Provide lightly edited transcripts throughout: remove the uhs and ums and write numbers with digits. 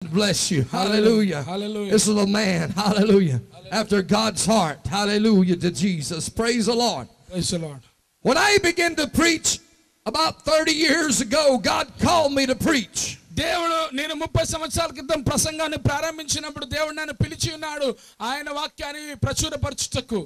God bless you. Hallelujah. Hallelujah. This is a man. Hallelujah. After God's heart. Hallelujah to Jesus. Praise the Lord. Praise the Lord. When I began to preach about 30 years ago, God called me to preach. దేవుడు నేను 30 సంవత్సరాల క్రితం ప్రసంగాన్ని ప్రారంభించినప్పుడు దేవుడు నన్ను పిలిచి ఉన్నాడు ఆయన వాక్యాన్ని ప్రచురపరచుటకు.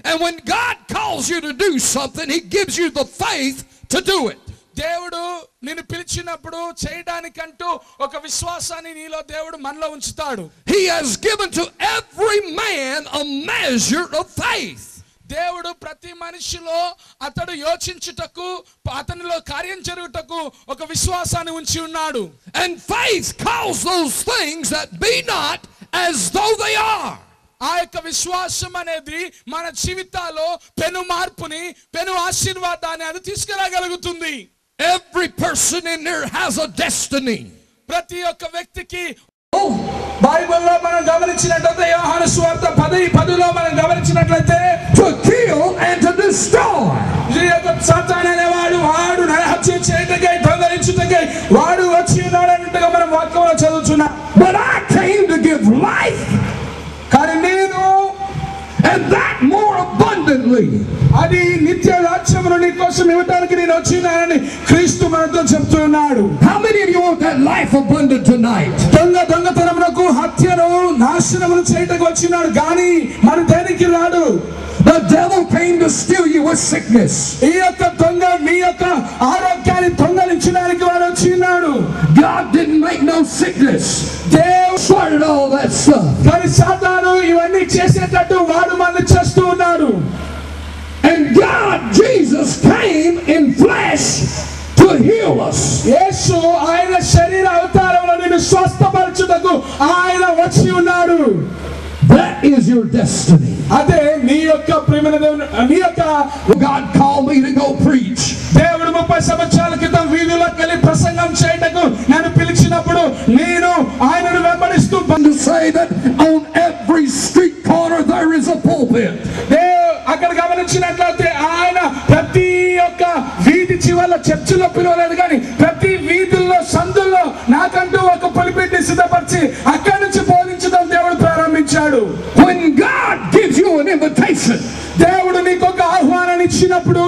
And when God calls you to do something, he gives you the faith to do it. దేవుడు నిన్ను పిలిచినప్పుడు చేయడానికంటూ ఒక విశ్వాసాన్ని నీలో దేవుడు మనలో ఉంచుతాడు. He has given to every man a measure of faith. దేవుడు ప్రతి మనిషిలో అతడు యోచించుటకు అతనిలో కార్యం జరుగుటకు ఒక విశ్వాసాన్ని ఉంచి ఉన్నాడు. And faith calls those things that be not as though they are. ఆ యొక్క విశ్వాసం అనేది మన జీవితాల్లో పెను మార్పుని పెను ఆశీర్వాదాన్ని అది తీసుకురాగలుగుతుంది. Every person in there has a destiny. ప్రతి ఒక్క వ్యక్తికి బైబిల్లో మనం గమనించినట్లయితే యోహాను సువార్త 10:10లో మనం గమనించినట్లయితే to kill and to destroy. ఈ యొక్క సాతాను అనేవాడు వాడు నరహత్య చేయటకై దొంగలించుటకై వాడు వచ్చి ఉన్నాడు అన్నట్టుగా మనం వాక్యంలో చదువుతున్నాం. But I came to give life, కానీ నేను and that more abundantly. అది నిత్య రాజ్యమును నీ కోసం ఇవ్వడానికి నేను వచ్చినానని క్రీస్తు మనతో చెప్తున్నాడు. How many of you want that life abundant tonight? దొంగతనమునకు హత్యను నాశనమును చేయటకు వచ్చినాడు కానీ మన దేనికి రాడు. The devil came to steal you with sickness. ఈ యొక్క దొంగ మీ యొక్క ఆరోగ్యాన్ని దొంగలించడానికి వాడు వచ్చినాడు. God didn't make no sickness. దేవుడు started all that stuff. కానీ సాతాను ఇవన్నీ చేసేటట్టు వాడు మనల్ని చేస్తూ ఉన్నాడు. And God, Jesus came in flesh to heal us. యేసు ఆయన శరీర అవతారంలో నిన్ను స్వస్థపరచుటకు ఆయన వచ్చి ఉన్నాడు. That is your destiny. అదే నీ యొక్క ప్రియమైన దేవుని నీ యొక్క God called me to go preach. దేవుడు 30 సంవత్సరాల క్రితం వీధిలోకి వెళ్ళి ప్రసంగం చేయటకు నన్ను పిలిచినప్పుడు నేను ఆయనను వెంబడిస్తూ to say that on every street corner there is a pulpit. అక్కడ గమనించినట్లయితే ఆయన ప్రతి ఒక్క వీధి చివరలో చర్చిలో పిలవలేదు కానీ ప్రతి వీధుల్లో సందుల్లో నాకంటూ ఒక పులిపిట్ సిద్ధపరిచి అక్కడి నుంచి బోధించడం దేవుడు ప్రారంభించాడు. When God gives you an invitation, దేవుడు నీకు ఒక ఆహ్వానాన్ని ఇచ్చినప్పుడు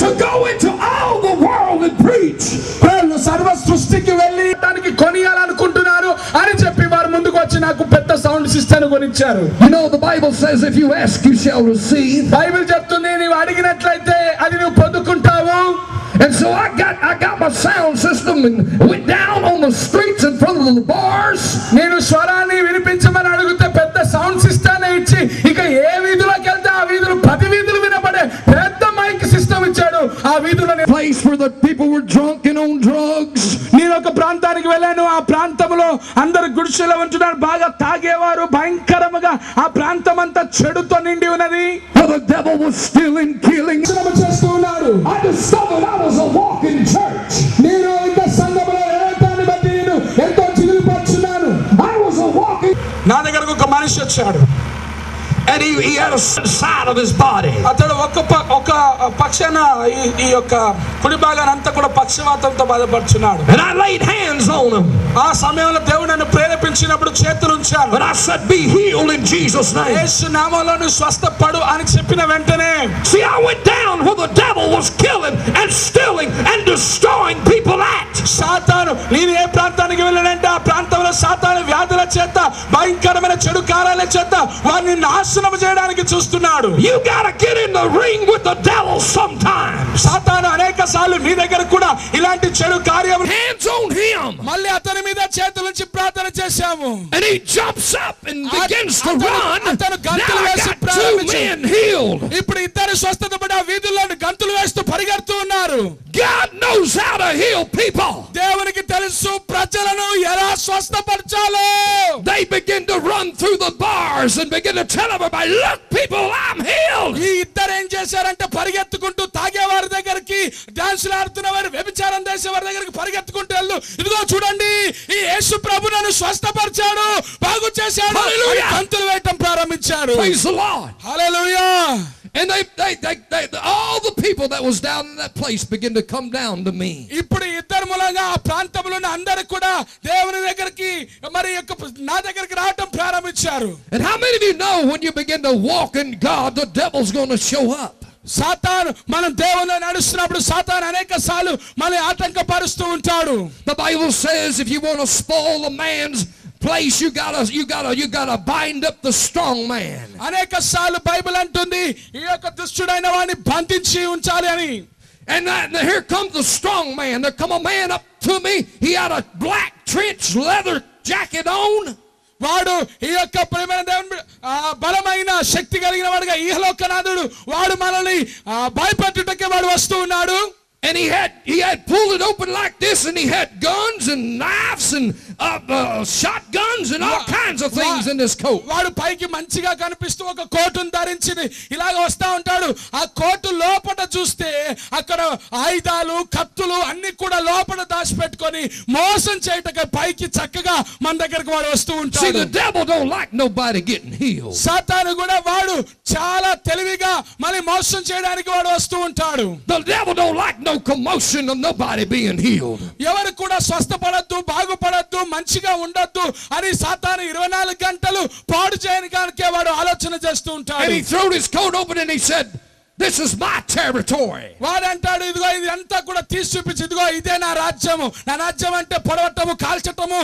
to go into all the world and preach, సర్వ సృష్టికి వెళ్ళి దానికి కొనియాలనుకుంటున్నారు అని చెప్పి వారు ముందుకు వచ్చి నాకు పెద్ద సౌండ్ సిస్టమ్ కొనిచ్చారు. You know the Bible says if you ask you shall receive. Bible చెప్తుంది నీవు అడిగినట్లయితే అది నువ్వు పొందుకుంటావు. And so I got my sound system and went down on the streets in front of the bars. నేను స్వరాన్ని వినిపించమని అడిగితే పెద్ద సౌండ్ సిస్టమ్ ఇచ్చి ఇక ఏ వీధిలోకి వెళ్తే ఆ వీధులు 10 వీధులు వినపడే పెద్ద మైక్ సిస్టమ్ ఇచ్చాడు. ఆ వీధులో place where the people were drunk and on drugs. నేను ఒక ప్రాంతానికి వెళ్ళాను. ఆ ప్రాంతంలో అందరు గుడిసెలో ఉంటున్నారు, బాగా తాగేవారు, భయంకరంగా ఆ ప్రాంతం అంతా చెడుతో నిండి ఉన్నది. The devil was stealing, killing. చేస్తూ ఉన్నారు. I discovered I was a walking church. నేను ఇంకా సంఘములో ఏటాన్ని బట్టి నేను ఎంతో చిగురుపరుచున్నాను. I was a walking. నా దగ్గరకు ఒక మనిషి వచ్చాడు. And he had a side of his body. అతడు ఒక పక్షాన ఈ యొక్క కుడి భాగాన్ని అంతా కూడా పక్షవాతంతో బాధపడుచున్నాడు. And I laid hands on him. ఆ సమయంలో దేవుడు నన్ను ప్రేరేపించినప్పుడు చేతులు ఉంచాను. But I said be healed in Jesus name. యేసు నామములో నువ్వు స్వస్థపడు అని చెప్పిన వెంటనే see I went down where the devil was killing and stealing and destroying people at. సాతాను నేను ఏ ప్రాంతానికి వెళ్ళానంటే ఆ ప్రాంతంలో సాతాను వ్యాధుల చేత భయంకరమైన చెడు కార్యాల చేత వారిని నాశనం చేయడానికి చూస్తున్నాడు. You got to get in the ring with the devil sometimes. సాతాను అనేక సార్లు నీ దగ్గర కూడా ఇలాంటి చెడు కార్యం hands on him. మళ్ళీ అతని మీద చేతులుంచి ప్రార్థన చేశాము. And he jumps up and begins to run. అతను గంతులు Now I వేసి got 2 men healed. ఇప్పుడు ఇద్దరు స్వస్థత పడి ఆ వీధుల్లో గంతులు వేస్తూ పరిగెడుతూ ఉన్నారు. God knows how to heal people. దేవునికి తెలుసు ప్రజలను ఎలా స్వస్థపరచాలో. They begin to run through the bars and begin to tell everybody, look people, I'm healed. ఈ ఇద్దరు ఏం చేశారంటే పరిగెత్తుకుంటూ తాగేవారి దగ్గరికి, డాన్సులు ఆడుతున్న వారు, వ్యభిచారం చేసేవారి దగ్గరికి పరిగెత్తుకుంటూ వెళ్ళు, ఇదిగో చూడండి ఈ యేసు ప్రభు నన్ను స్వస్థపరిచాడు, బాగు చేశాడు, గంతులు వేయటం ప్రారంభించారు. Praise the Lord. Hallelujah. And all the people that was down in that place began to come down to me. ఇప్పుడు ఇద్దరు మూలంగా ఆ ప్రాంతంలో ఉన్న అందరూ కూడా దేవుని దగ్గరికి మరి నా దగ్గరికి రావటం ప్రారంభించారు. And how many of you know when you begin to walk in God, the devil's going to show up? సాతాను మనం దేవునిలో నడుస్తున్నప్పుడు సాతాను అనేక సార్లు మనల్ని ఆటంకపరుస్తూ ఉంటాడు. The Bible says if you want to spoil a man's place, you gotta bind up the strong man. అనేక సార్లు బైబిల్ అంటుంది ఈ యొక్క దుష్టుడైన వాడిని బంధించి ఉంచాలి అని. And here comes the strong man. There come a man up to me. He had a black trench leather jacket on. వాడు ఈ యొక్క ప్రేమైన దేవుని బలమైన శక్తి కలిగిన వాడుగా ఇహలోకనాథుడు వాడు మనల్ని భయపెట్టుటకే వాడు వస్తూ ఉన్నాడు. And he had pulled it open like this, and he had guns and knives and shotguns and all kinds of things in this coat. వాడు పైకి మంచిగా కనిపిస్తూ ఒక కోటును ధరించి ఇలాగ వస్తా ఉంటాడు. ఆ కోటు లోపల చూస్తే అక్కడ ఆయుధాలు కత్తులు అన్ని కూడా లోపల దాచిపెట్టుకొని మోసం చేయటకే పైకి చక్కగా మన దగ్గరికి వాడు వస్తూ ఉంటాడు. See, the devil don't like nobody getting healed. సాతాను కూడా వాడు చాలా తెలివిగా మళ్ళీ మోసం చేయడానికి వాడు వస్తూ ఉంటాడు. The devil don't like no commotion of nobody being healed. ఎవరు కూడా స్వస్థపడద్దు బాగుపడద్దు మంచిగా ఉండొద్దు అని సాతాను 24 గంటలు పాడు చేయడానికే వాడు ఆలోచన చేస్తూ ఉంటాడు. And he threw his coat open and he said, "This is my territory." వాడు అంటాడు ఇదిగో ఇది అంతా కూడా తీసి చూపించి ఇదిగో ఇదే నా రాజ్యము. నా రాజ్యం అంటే పొడవటము కాల్చటము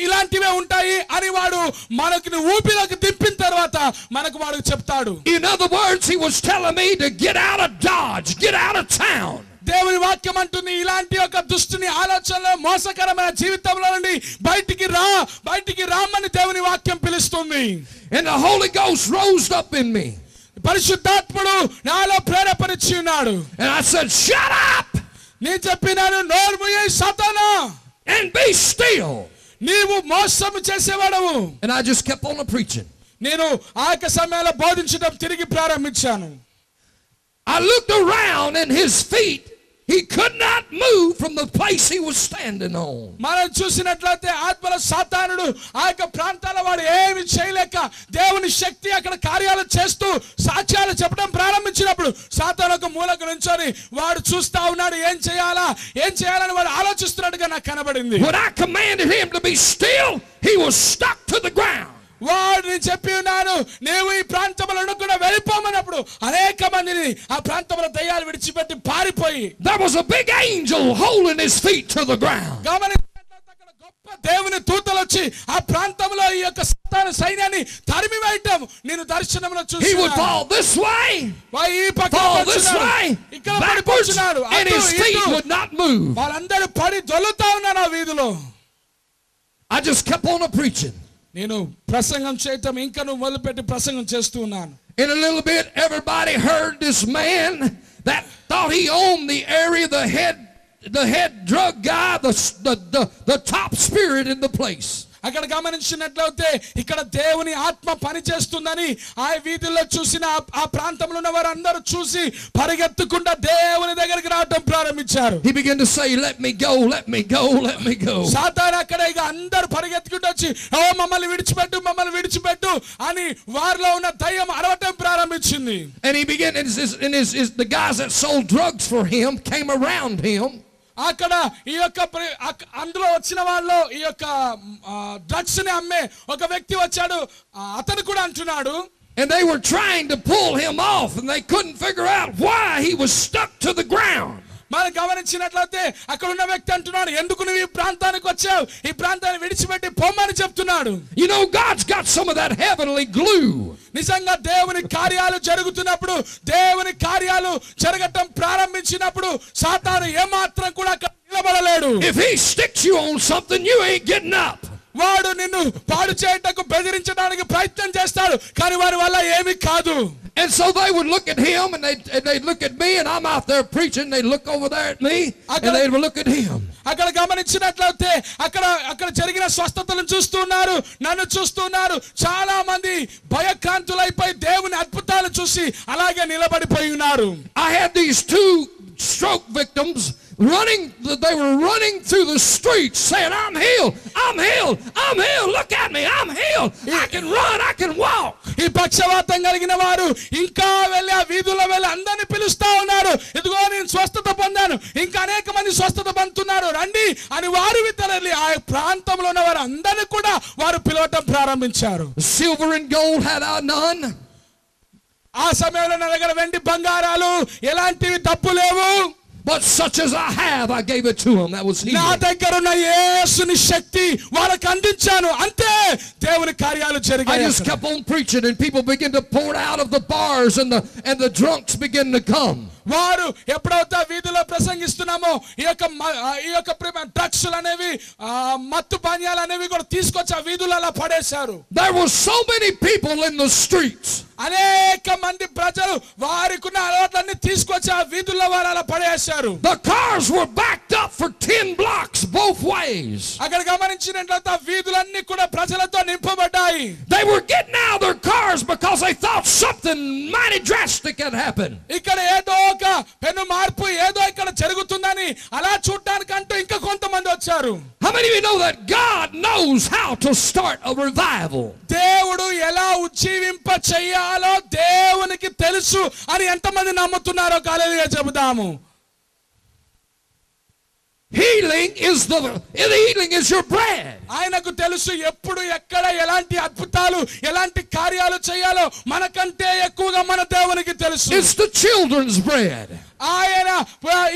ఇలాంటివే ఉంటాయి అని వాడు మనకి ఊపిలోకి దింపిన తర్వాత మనకు వాడు చెప్తాడు. In other words, he was telling me to get out of Dodge, get out of town. దేవుని వాక్యం అంటుంది ఇలాంటి ఒక దుష్టుని ఆలోచనలో మోసకరమైన జీవితంలో నుండి బయటికి రామని దేవుని వాక్యం పిలుస్తుంది. And the Holy Ghost rose up in me. పరిశుద్ధాత్ముడు నాలో ప్రేరేపణించి ఉన్నాడు. And I said, "Shut up." నేను చెప్పినాను నోరు మూయి సాతానా and be still. నీవు మోసం చేసేవాడవు. And I just kept on preaching. నేను ఆ సమయంలో బోధించడం తిరిగి ప్రారంభించాను. I looked around and his feet, he could not move from the place he was standing on. మనం చూసినట్లయితే ఆత్మల సాతానుడు ఆ ప్రాంతాల వాడు ఏమి చేయలేక దేవుని శక్తి అక్కడ కార్యాలు చేస్తూ సాక్ష్యాలు చెప్పడం ప్రారంభించినప్పుడు సాతాను ఒక మూలకు నుంచొని వాడు చూస్తా ఉన్నాడు ఏం చేయాలని వాడు ఆలోచిస్తున్నట్టుగా నాకు కనబడింది. When I commanded him to be still, he was stuck to the ground. వాడిని చెప్పి ఉన్నాను నీవు ఈ ప్రాంతంలో కూడా వెళ్ళిపోమన్నప్పుడు అనేక మందిని ఆ ప్రాంతంలో దయ్యాలు విడిచిపెట్టి పారిపోయి there was a big angel holding his feet to the ground. గమనించినట్లయితే అక్కడ గొప్ప దేవుని దూతలు వచ్చి ఆ ప్రాంతంలో ఈ యొక్క సాతాను సైన్యాన్ని తరిమి వేయటం నేను దర్శనంలో చూశాను. He would fall this way, ఈ పక్కన ఇక్కడ పడిపోతున్నాడు and his feet would not move. వాళ్ళందరూ పడి దొల్లుతా ఉన్నారు ఆ వీధిలో. I just kept on preaching. నేను ప్రసంగం చేయటం ఇంకా మొదలుపెట్టి ప్రసంగం చేస్తూ ఉన్నాను. In a little bit, everybody heard this man that thought he owned the area, the head drug guy, the top spirit in the place. అక్కడ గమనించినట్లయితే ఇక్కడ దేవుని ఆత్మ పని చేస్తుందని ఆ వీధుల్లో చూసిన ఆ ప్రాంతంలో ఉన్న వారందరూ చూసి పరిగెత్తుకుంటూ దేవుని దగ్గరికి రావడం ప్రారంభించారు. He began to say, "Let me go, let me go, let me go." సాతాను అక్కడ ఇక అందరూ పరిగెత్తుకుంటూ వచ్చి మమ్మల్ని విడిచిపెట్టు అని వారిలో ఉన్న దయ్యం అరవటం ప్రారంభించింది. And he began, and the guys that sold drugs for him came around him. అక్కడ ఈ యొక్క అందులో వచ్చిన వాళ్ళు ఈ యొక్క డ్రగ్స్ ని అమ్మే ఒక వ్యక్తి వచ్చాడు. అతను కూడా అంటున్నాడు. And they were trying to pull him off, and they couldn't figure out why he was stuck to the ground. మనం గమనించినట్లయితే అక్కడ ఉన్న వ్యక్తి అంటున్నాడు ఎందుకు నువ్వు ఈ ప్రాంతానికి వచ్చావు, ఈ ప్రాంతాన్ని విడిచిపెట్టి పొమ్మని చెప్తున్నాడు. You know, God's got some of that heavenly glue. నిజంగా దేవుని కార్యాలు జరుగుతున్నప్పుడు దేవుని కార్యాలు జరగటం ప్రారంభించినప్పుడు సాతాను ఏమాత్రం కూడా నిలబడలేడు. If he sticks you on something, you ain't getting up. వాడు నిన్ను పాడు చేయటకు బెదిరించడానికి ప్రయత్నం చేస్తాడు కానీ వారి వల్ల ఏమీ కాదు. And so they would look at him and they'd look at me, and I'm out there preaching. They'd look over there at me and they'd look at him. అక్కడ గమనించినట్లయితే అక్కడ జరిగిన స్వస్థతలను చూస్తున్నారు, నన్ను చూస్తున్నారు. చాలా మంది భయక్రాంతులైపోయి దేవుని అద్భుతాలు చూసి అలాగే నిలబడిపోయి ఉన్నారు. I had these 2 stroke victims they were running through the streets saying, I'm healed, look at me, I'm healed, I can run, I can walk. ఈ పక్షవాతం కలిగిన వారు ఇంకా వెళ్ళి ఆ వీధుల్లో వెళ్ళి అందరిని పిలుస్తా ఉన్నారు. ఇదిగో నేను స్వస్థత పొందాను, ఇంకా అనేక మంది స్వస్థత పొందుతున్నారు, రండి అని వారు విత్తలెళ్ళి ఆ ప్రాంతంలో ఉన్న వారు అందరినీ కూడా వారు పిలవటం ప్రారంభించారు. Silver and gold had I none. ఆ సమయంలో నా దగ్గర వెండి బంగారాలు ఎలాంటివి తప్పు లేవు. But such as I have, I gave it to them. That was healing. నా దగ్గర ఉన్న యేసుని శక్తి వాళ్ళకి అందించాను, అంతే దేవుని కార్యాలు I జరిగాయి. just kept on preaching, and people began to pour out of the bars, and the drunks began to come. వారు ఎప్పుడైతే వీధిలో ప్రసంగిస్తున్నామో ఈ యొక్క డ్రగ్స్లు అనేవి మత్తు పానీయాలు అనేవి కూడా తీసుకొచ్చి ఆ వీధులు అలా పడేశారు. There were so many people in the streets. అనేక మంది ప్రజలు వారికి ఉన్న అలవాట్లన్నీ తీసుకొచ్చి ఆ వీధుల్లో వారు అలా పడేశారు. The cars were backed up for 10 blocks both ways. అక్కడ గమనించినట్లయితే ఆ వీధులన్నీ కూడా ప్రజలతో నింపబడ్డాయి. They were getting out of their cars because they thought something mighty drastic had happened. ఇక్కడ ఏదో ఒక పెను మార్పు ఏదో ఇక్కడ జరుగుతుందని అలా చూడటానికంటూ ఇంకా కొంతమంది వచ్చారు. How many of you know that God knows how to start a revival? దేవుడు ఎలా ఉజ్జీవింప చెయ్యాలో దేవునికి తెలుసు అని ఎంతమంది నమ్ముతున్నారో హల్లెలూయా చెబుదాము. Healing is your bread. ఆయనకు తెలుసు ఎప్పుడు ఎక్కడ ఎలాంటి అద్భుతాలు ఎలాంటి కార్యాలు చేయాలో మనకంటే ఎక్కువగా మన దేవునికి తెలుసు. It's the children's bread. ఆయన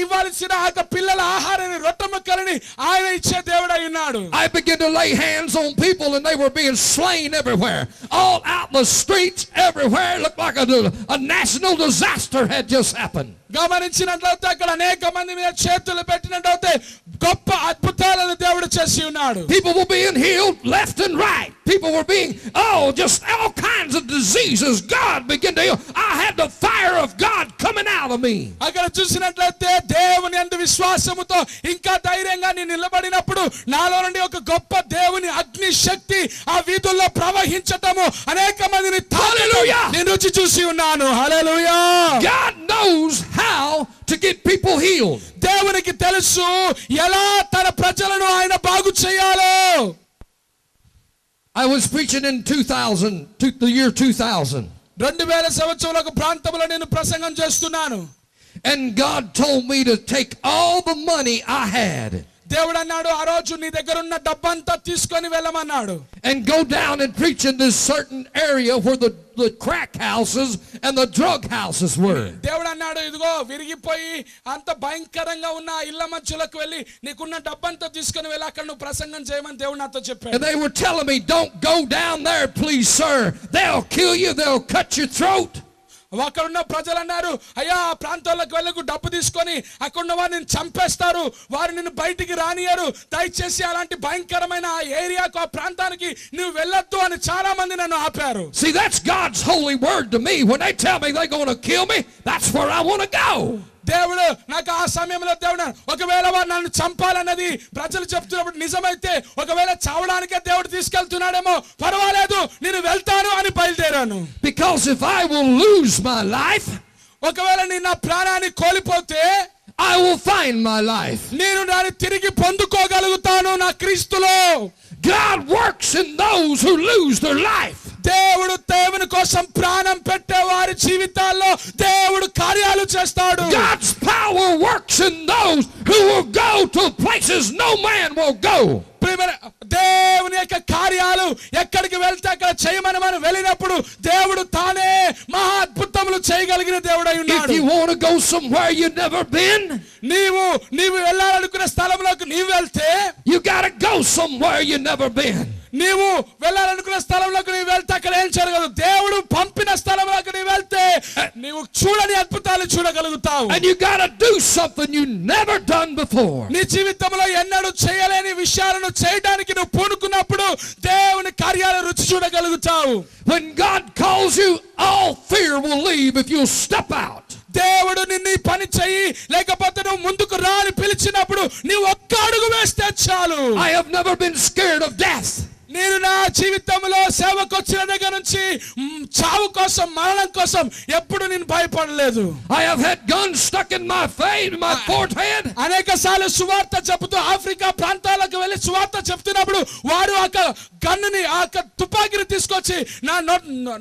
ఇవ్వాల్సిన ఆ పిల్లల ఆహారాన్ని రొట్టె ముక్కలని ఆయన ఇచ్చే దేవుడై ఉన్నాడు. I began to lay hands on people, and they were being slain everywhere, all out in the streets everywhere. It looked like a national disaster had just happened. గమనించినట్లయితే అక్కడ అనేక మంది మీద చేతులు పెట్టినట్లయితే గొప్ప అద్భుతాలను దేవుడు చేసి ఉన్నాడు. People were being healed left and right. People were being, just all kinds of diseases. God began to heal. I had the fire of God coming out of me. అక్కడ చూసినట్లయితే దేవుని యందు విశ్వాసముతో ఇంకా ధైర్యంగా నేను నిలబడినప్పుడు నాలో నుండి ఒక గొప్ప దేవుని అగ్ని శక్తి ఆ వీధుల్లో ప్రవహించటము అనేక మందిని నేను రుచి చూసి ఉన్నాను. హల్లెలూయా. God knows how to get people healed. దేవునికి తెలుసు ఎలా తన ప్రజలను ఆయన బాగు చేయాలో. I was preaching in the year 2000. 2000 సంవత్సరంలో ఒక ప్రాంతంలో నేను ప్రసంగం చేస్తున్నాను. And God told me to take all the money I had. దేవుడు అన్నాడు ఆ రోజు నీ దగ్గర ఉన్న డబ్బంతా తీసుకొని వెళ్ళమన్నాడు. And go down and preach in this certain area where the crack houses and the drug houses were. దేవుడు అన్నాడు ఇదిగో విరిగిపోయి అంత భయంకరంగా ఉన్న ఇళ్ళ మధ్యలోకి వెళ్ళి నీకున్న డబ్బంతా తీసుకొని వెళ్ళి అక్కడ నువ్వు ప్రసంగం చేయమని దేవుడు నాతో చెప్పాడు. And they were telling me, don't go down there, please, sir. They'll kill you. They'll cut your throat. అక్కడ ఉన్న ప్రజలు అన్నారు అయ్యా ఆ ప్రాంతాలకు వెళ్ళకు, డబ్బు తీసుకొని అక్కడ ఉన్న వారిని చంపేస్తారు, వారు నిన్ను బయటికి రానియరు, దయచేసి అలాంటి భయంకరమైన ఆ ఏరియాకు ఆ ప్రాంతానికి నువ్వు వెళ్ళొద్దు అని చాలా మంది నన్ను ఆపారు. See, that's God's holy word to me. When they tell me they're going to kill me, that's where I want to go. దేవుడు నాకు ఆ సమయంలో దేవుడు ఒకవేళ వారు నన్ను చంపాలన్నది ప్రజలు చెప్తున్నప్పుడు నిజమైతే ఒకవేళ చావడానికే దేవుడు తీసుకెళ్తున్నాడేమో పర్వాలేదు నేను వెళ్తాను అని బయలుదేరాను. Because if I will lose my life, ఒకవేళ నేను నా ప్రాణాన్ని కోల్పోతే I will find my life. నేను దాన్ని తిరిగి పొందుకోగలుగుతాను నా క్రీస్తులో. God works in those who lose their life. దేవుడు దేవుని కోసం ప్రాణం పెట్టే వారి జీవితాల్లో దేవుడు కార్యాలు చేస్తాడు. God's power works in those who will go to places no man will go. దేవుని యొక్క కార్యాలు ఎక్కడికి వెళ్తే అక్కడ చేయమని మనం వెళ్ళినప్పుడు దేవుడు తానే మహా అద్భుతములు చేయగలిగిన దేవుడై ఉన్నాడు. If you want to go somewhere you've never been, నీవు వెళ్ళాలనుకునే స్థలంలోకి నీవు వెళ్తే you got to go somewhere you've never been. నీవు వెళ్ళాలనుకున్న స్థలంలోకి నీవు వెళ్తే అక్కడ ఏం జరగదు. దేవుడు పంపిన స్థలంలోకి నీవు వెళ్తే నీవు చూడని అద్భుతాలు చూడగలుగుతావు. And you got to do something you never done before. నీ జీవితంలో ఎన్నడూ చేయలేని విషయాలను చేయడానికి నువ్వు పూనుకున్నప్పుడు దేవుని కార్యాలు రుచి చూడగలుగుతావు. When God calls you, all fear will leave if you'll step out. దేవుడు నిన్ను పని చెయ్యి లేకపోతే నువ్వు ముందుకు రా అని పిలిచినప్పుడు నీవు ఒక్క అడుగు వేస్తే చాలు. I have never been scared of death. నేను నా జీవితంలో సేవకు వచ్చిన దగ్గర నుంచి చావు కోసం మరణం కోసం ఎప్పుడు నేను భయపడలేదు. I have had guns stuck in my face, my forehead. అనేకసార్లు సువార్త చెబుతూ ఆఫ్రికా ప్రాంతాలకు వెళ్ళి సువార్త చెప్తున్నప్పుడు వారు ఆ గన్నుని ఆ తుపాకీని తీసుకొచ్చి నా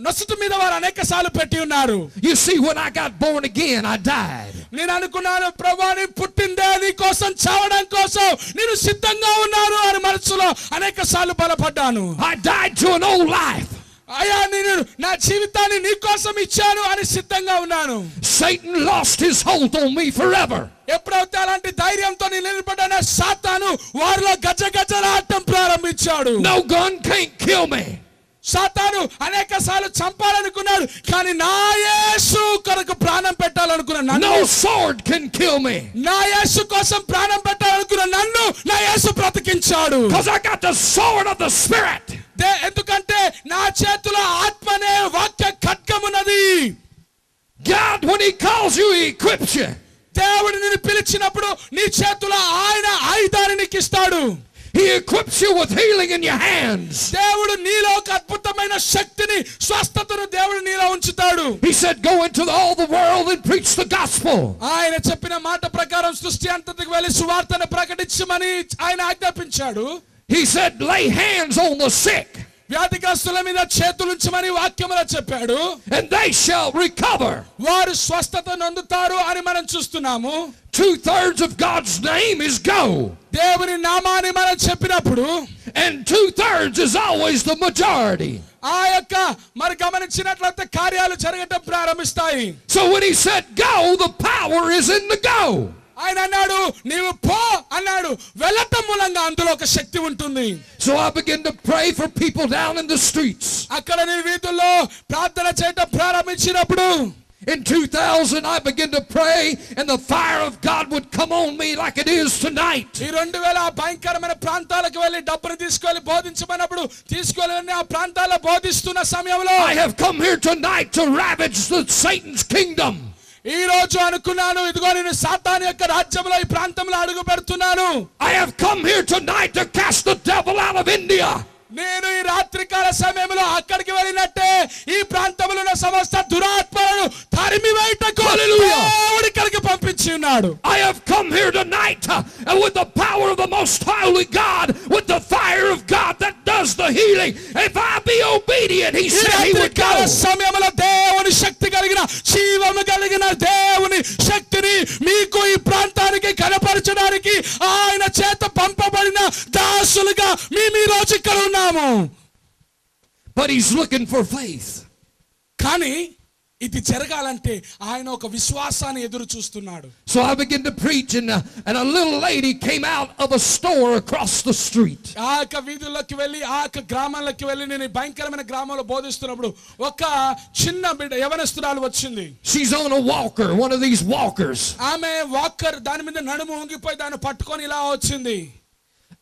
నొసటి మీద వారు అనేకసార్లు పెట్టి ఉన్నారు. You see, when I got born again, I died. నేను అనుకున్నాను ప్రభువా నీ పుట్టిందే నీ కోసం చావడం కోసం నేను సిద్ధంగా ఉన్నాను అని మనసులో అనేకసార్లు బలపడ్డాను. I died to an old life. అయ్యా నేను నా జీవితాన్ని నీ కోసం ఇచ్చాను అని సిద్ధంగా ఉన్నాను. Satan lost his hold on me forever. ఎప్పుడైతే అలాంటి ధైర్యంతో నిలబడ్డానో సాతాను వారిలో గజగజలాడటం ప్రారంభించాడు. No gun can't kill me. సాతాను అనేకసార్లు చంపాలనుకున్నాడు కానీ నా యేసు కొరకు ప్రాణం పెట్టాలనుకున్నాను. No sword can kill me. నా యేసు కోసం ప్రాణం పెట్టాలనుకున్న నన్ను నా యేసు బ్రతికించాడు. Because I got the sword of the Spirit. ఎందుకంటే నా చేతిలో ఆత్మ అనే వాక్య ఖడ్గమున్నది. God, when he calls you, he equips you. దేవుడు నిన్ను పిలిచినప్పుడు నీ చేతిలో ఆయన ఆయుధాన్ని నీకు ఇస్తాడు. He equips you with healing in your hands. దేవుడు నీలో ఒక అద్భుతమైన శక్తిని స్వస్థతను దేవుడు నీలో ఉంచుతాడు. He said, go into all the world and preach the gospel. ఆయన చెప్పిన మాట ప్రకారం సృష్టి అంతటికి వెళ్ళి సువార్తను ప్రకటించమని ఆయన ఆజ్ఞాపించాడు. He said, lay hands on the sick. వ్యాధిగ్రస్తుల మీద చేతులుంచమని వాక్యములో చెప్పాడు. And they shall recover. వారు స్వస్థత నొందుతారు అని మనం చూస్తున్నాము. 2/3 of God's name is go. దేవుని నామాన్ని మనం చెప్పినప్పుడు and 2/3 is always the majority. ఆ యొక్క మరి గమనించినట్లయితే కార్యాలు జరగటం ప్రారంభిస్తాయి. So when he said go, the power is in the go. ఆయన అన్నాడు నీవు పో అన్నాడు. వెళ్ళటం మూలంగా అందులో ఒక శక్తి ఉంటుంది. So I began to pray for people down in the streets. అక్కడ నేను వీధుల్లో ప్రార్థన చేయటం ప్రారంభించినప్పుడు in 2000 I began to pray and the fire of God would come on me like it is tonight. ఈ 2000 భయంకరమైన ప్రాంతాలకు వెళ్ళి డబ్బును తీసుకెళ్లి బోధించమన్నప్పుడు తీసుకెళ్లి ఆ ప్రాంతాల్లో బోధిస్తున్న సమయంలో I have come here tonight to ravage Satan's kingdom. ఈ రోజు అనుకున్నాను ఇదిగో నేను సాతాను యొక్క రాజ్యంలో ఈ ప్రాంతంలో అడుగు పెడుతున్నాను. I have come here tonight to cast the devil out of India. నేను ఈ రాత్రికాల సమయంలో అక్కడికి వెళ్ళినట్టే ఈ ప్రాంతంలో ఉన్న సమస్త దురాత్మలను తరిమివేయటకు దేవుడు ఇక్కడికి పంపించి ఉన్నాడు. I have come here tonight and with the power of the most holy God, with the fire of God that does the healing. If I be obedient, he said he would go. సమయంలో దేవుని శక్తి కలిగిన జీవము కలిగిన దేవుని శక్తిని మీకు ఈ ప్రాంతానికి కనపరచడానికి ఆయన చేత పంపబడిన దాసులుగా మేము ఈ రోజు ఇక్కడ ఉన్నాము. But he's looking for faith. కానీ ఇది జరగాలంటే ఆయన ఒక విశ్వాసాన్ని ఎదురు చూస్తున్నాడు. So I began to preach and a little lady came out of a store across the street. ఆ వీధుల్లోకి వెళ్ళి ఆ గ్రామాల్లోకి వెళ్ళి నేను భయంకరమైన గ్రామంలో బోధిస్తున్నప్పుడు ఒక చిన్న బిడ్డ యవనస్తురాలు వచ్చింది. She's on a walker, one of these walkers. ఆమె వాకర్ దాని మీద నడుము వంగిపోయి దాన్ని పట్టుకొని ఇలా వచ్చింది.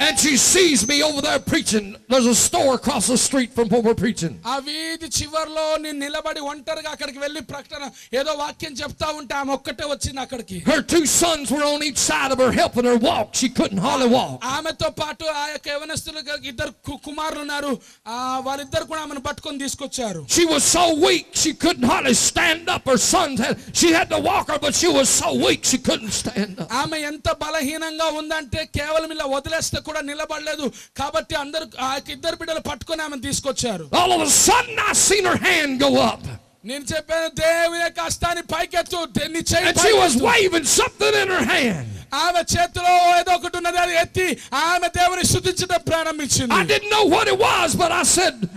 And she sees me over there preaching. There's a store across the street from where we're preaching. ఆ వీధి చివర్లో నేను నిలబడి ఒంటరిగా అక్కడికి వెళ్ళి ప్రకటన ఏదో వాక్యం చెప్తా ఉంటే ఆమె ఒక్కటే వచ్చింది అక్కడికి. Her 2 sons were on each side of her helping her walk. She couldn't hardly walk. ఆమెతో పాటు ఆ యొక్క యవనస్తులకు 2 కుమారులు ఉన్నారు. వారిద్దరు కూడా ఆమెను పట్టుకొని తీసుకొచ్చారు. She was so weak she couldn't hardly stand up. Her sons she had to walk her, but she was so weak she couldn't stand up. ఆమె ఎంత బలహీనంగా ఉందంటే కేవలం ఇలా వదిలేస్తే కూడా నిలబడలేదు. కాబట్టి అందరూ ఆ ఇద్దరు బిడ్డలు పట్టుకొని ఆమెను తీసుకొచ్చారు. All of a sudden I seen her hand go up. నేను చెప్పాను దేవుని యొక్క హస్తాన్ని పైకెత్తు. And she was waving something in her hand. ఆమె చేతిలో ఏదో ఒకటి ఉన్నది అది ఎత్తి ఆమె దేవుని స్తుతించడం ప్రారంభించింది. I didn't know what it was, but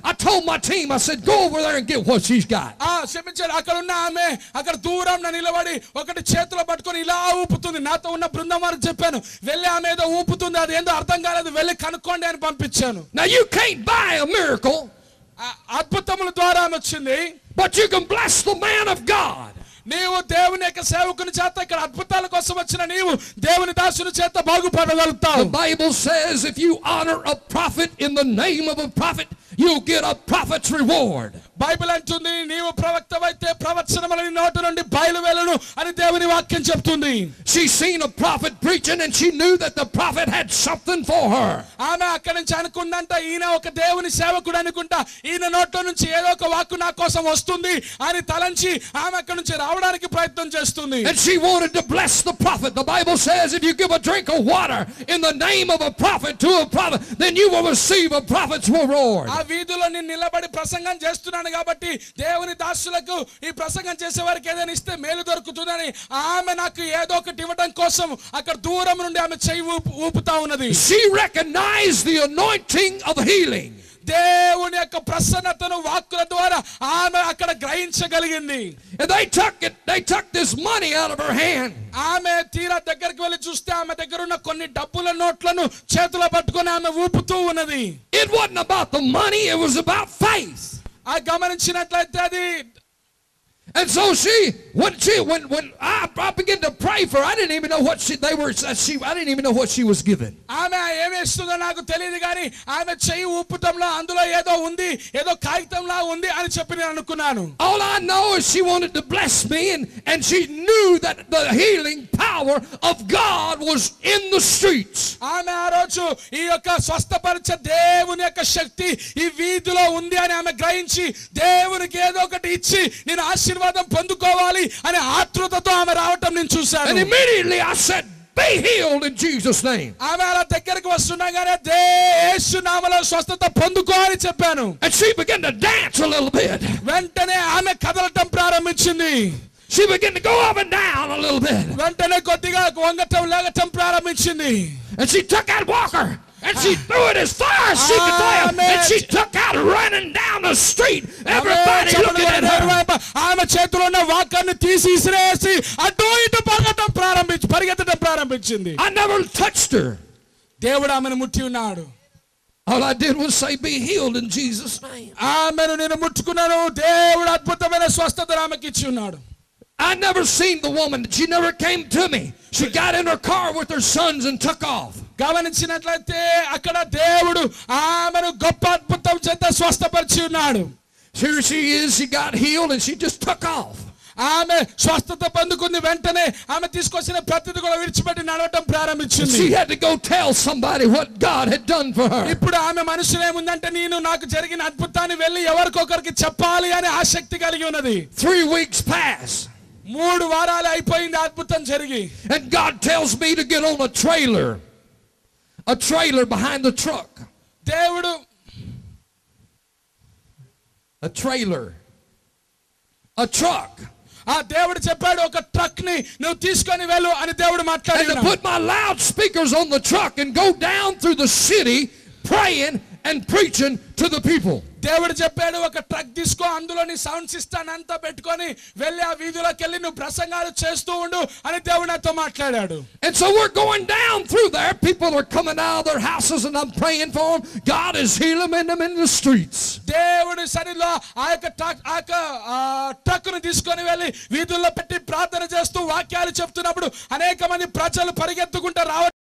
I told my team, I said, go over there and get what she's got. క్షమించారు. అక్కడ ఉన్న ఆమె అక్కడ దూరం నిలబడి ఒకటి చేతిలో పట్టుకొని ఇలా ఊపుతుంది. నాతో ఉన్న బృందం వారికి చెప్పాను వెళ్ళి ఆమె ఏదో ఊపుతుంది అది ఏందో అర్థం కాలేదు వెళ్ళి కనుక్కోండి అని పంపించాను. Now you can't buy a miracle, అద్భుతముల ద్వారా వచ్చింది. but you can bless the man of God. నీవు దేవుని యొక్క సేవకుని చేత ఇక్కడ అద్భుతాల కోసం వచ్చిన నీవు దేవుని దాసుని చేత బాగుపడగలుగుతావు. The Bible says if you honor a prophet in the name of a prophet, you'll get a prophet's reward. Bible అంటుంది నీవు ప్రవక్తవైతే ప్రవచనములు నీ నోటి నుండి బయలువెళ్ళును అని దేవుని వాక్యం చెప్తుంది. She seen a prophet preaching and she knew that the prophet had something for her. ఆమె అక్కడి నుంచి అనుకుందంట ఈయన ఒక దేవుని సేవకుడు అనుకుంటా, ఈయన నోట్లో నుంచి ఏదో ఒక వాక్కు నా కోసం వస్తుంది అని తలంచి ఆమె అక్కడి నుంచి రావడానికి ప్రయత్నం చేస్తుంది. And she wanted to bless the prophet. The Bible says if you give a drink of water in the name of a prophet to a prophet, then you will receive a prophet's reward. ఆ వీధిలో నేను నిలబడి ప్రసంగం చేస్తున్నాను కాబట్టి దేవుని దాసులకు ఈ ప్రసంగం చేసే వారికి ఏదైనా ఇస్తే మేలు దొరుకుతుందని ఆమె నాకు ఏదో ఒకటి ఇవ్వడం కోసం అక్కడ దూరం నుండి ఆమె చెయ్యి ఊపుతా ఉన్నది. She recognized the anointing of healing. దేవుని యొక్క ప్రసన్నతను వాక్కుల ద్వారా ఆమె అక్కడ గ్రహించగలిగింది. And they took this money out of her hand. ఆమె తీరా దగ్గరికి వెళ్ళి చూస్తే ఆమె దగ్గర ఉన్న కొన్ని డబ్బుల నోట్లను చేతిలో పట్టుకొని ఆమె ఊపుతూ ఉన్నది. It wasn't about the money, it was about faith. ఆ గమనించినట్లయితే అది And so when I began to pray for her, I didn't even know what I didn't even know what she was given. ఆమె ఏమేస్తుందో నాకు తెలియదు కానీ ఆమె చెయ్యి ఊపుతంలో అందులో ఏదో ఉంది, ఏదో కాగితంలా ఉంది అని చెప్పి నేను అనుకున్నాను. All I know is she wanted to bless me and she knew that the healing power of God was in the streets. ఆమె ఆ రోజు ఈ యొక్క స్వస్థపరిచే దేవుని యొక్క శక్తి ఈ వీధిలో ఉంది అని ఆమె గ్రహించి దేవునికి ఏదో ఒకటి ఇచ్చి నేను ఆశీర్వాదం పొందుకోవాలి అనే ఆత్రుతతో ఆమె రావటం నేను చూశాను. And immediately I said, be healed in Jesus' name. ఆమె అలా దగ్గరికి వస్తున్నాగానే యేసు నామములో స్వస్థత పొందుకో అని చెప్పాను. And she began to dance a little bit. వెంటనే ఆమె కదలటం ప్రారంభించింది. She began to go up and down a little bit. వెంటనే కొద్దిగా వంగటం లేగటం ప్రారంభించింది. And she took that walker and she threw it as far as she could throw it. And she took out running down the street. Everybody looking at her. ఆమె చేతిలో ఉన్న వాకర్ని తీసి ఇసిరేసి అటు ఇటు పరిగెత్తడం ప్రారంభించింది. I never touched her. దేవుడు ఆమెను ముట్టి ఉన్నాడు. All I did was say, be healed in Jesus' name. ఆమెను నేను ముట్టుకున్నాను. దేవుడు అద్భుతమైన స్వస్థత ఆమెకి ఇచ్చి ఉన్నాడు. I never seen the woman. She never came to me. She got in her car with her sons and took off. గమనించినట్లయితే అక్కడ దేవుడు ఆమెను గొప్ప అద్భుతం చేత స్వస్థపరిచి ఉన్నాడు. Here she is. She got healed and she just took off. ఆమె స్వస్థత పొందుకుంది. వెంటనే ఆమె తీసుకొచ్చిన ప్రతిది కూడా విడిచిపెట్టి నడవటం ప్రారంభించింది. She had to go tell somebody what God had done for her. ఇప్పుడు ఆమె మనసులో ఏముందంటే నేను నాకు జరిగిన అద్భుతాన్ని వెళ్ళి ఎవరికొకరికి చెప్పాలి అనే ఆసక్తి కలిగి ఉన్నది. 3 weeks passed. 3 వారాలు అయిపోయింది అద్భుతం జరిగి. And God tells me to get on a trailer behind the truck. దేవుడు a truck. ఆ దేవుడు చెప్పాడు ఒక ట్రక్ ని నువ్వు తీసుకొని వెళ్ళు అని దేవుడు మాట్లాడాడు. And to put my loudspeakers on the truck and go down through the city praying and preaching to the people. దేవుడు చెప్పాడు ఒక ట్రక్ తీసుకో అందులో నీ సౌండ్ సిస్టమ్ అంతా పెట్టుకొని వెళ్ళి ఆ వీధిలోకి వెళ్ళి నువ్వు ప్రసంగాలు చేస్తూ ఉండు అని దేవుడు నాతో మాట్లాడాడు. And so we're going down through there. People are coming out of their houses and I'm praying for them. God is healing them in the streets. దేవుడు సన్నిధిలో ఆ యొక్క ట్రక్ ను తీసుకొని వెళ్ళి వీధుల్లో పెట్టి ప్రార్థన చేస్తూ వాక్యాలు చెప్తున్నప్పుడు అనేక మంది ప్రజలు పరిగెత్తుకుంటూ రావడం